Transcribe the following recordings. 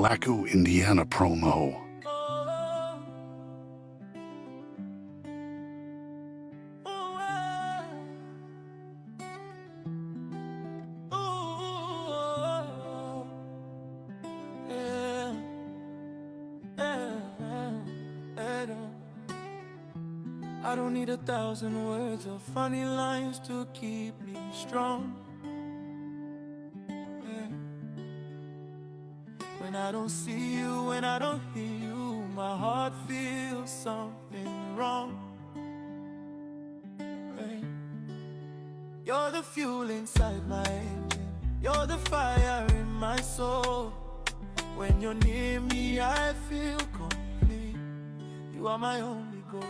Lakou, Indiana promo. I don't need 1,000 words or funny lines to keep me strong. When I don't see you, when I don't hear you, my heart feels something wrong. You're the fuel inside my engine, you're the fire in my soul. When you're near me, I feel complete. You are my only goal.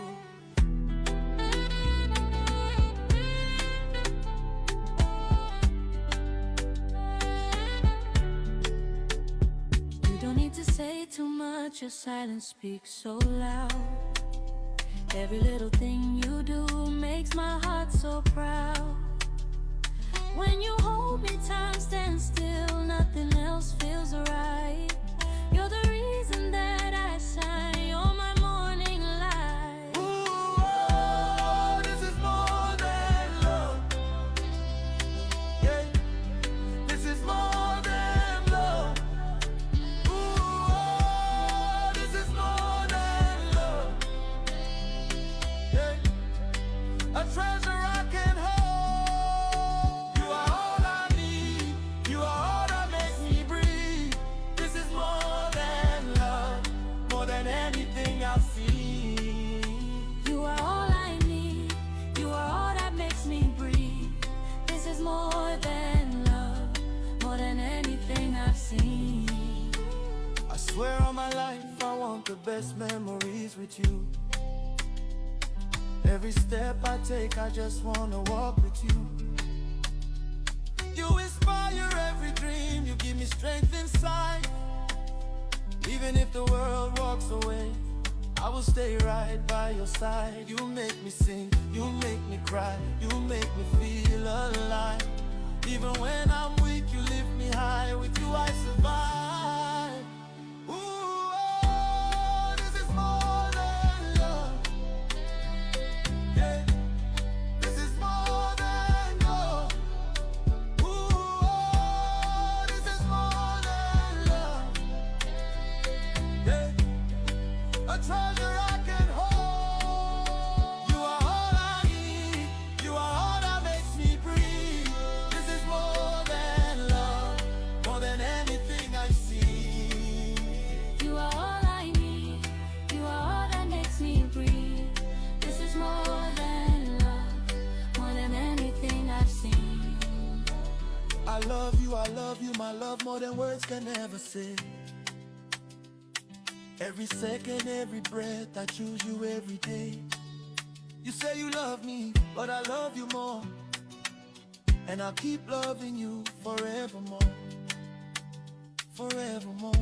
To say too much, your silence speaks so loud. Every little thing you do makes my heart so proud. When you hold me, time stands still, nothing else feels right. You're the reason that I shine, you're my morning light. Ooh, oh, this is more than love. Yeah, this is more than love. A treasure I can hold. You are all I need. You are all that makes me breathe. This is more than love, more than anything I've seen. You are all I need. You are all that makes me breathe. This is more than love, more than anything I've seen. I swear on my life I want the best memories with you. Every step I take, I just wanna walk with you. You inspire every dream, you give me strength inside. Even if the world walks away, I will stay right by your side. You make me sing, you make me cry, you make me feel alive. Even when I'm weak, you lift me high. With you I survive. Ooh, oh, this is more than love. Yeah, this is more than love. Ooh, oh, this is more than love. Yeah, a treasure I can hold. You are all I need. You are all that makes me breathe. This is more than love, more than anything I've seen. You are all I need. You are all that makes me breathe. This is more than love, more than anything I've seen. I love you, my love, more than words can ever say. Every second, every breath, I choose you every day. You say you love me, but I love you more. And I'll keep loving you forevermore, forevermore.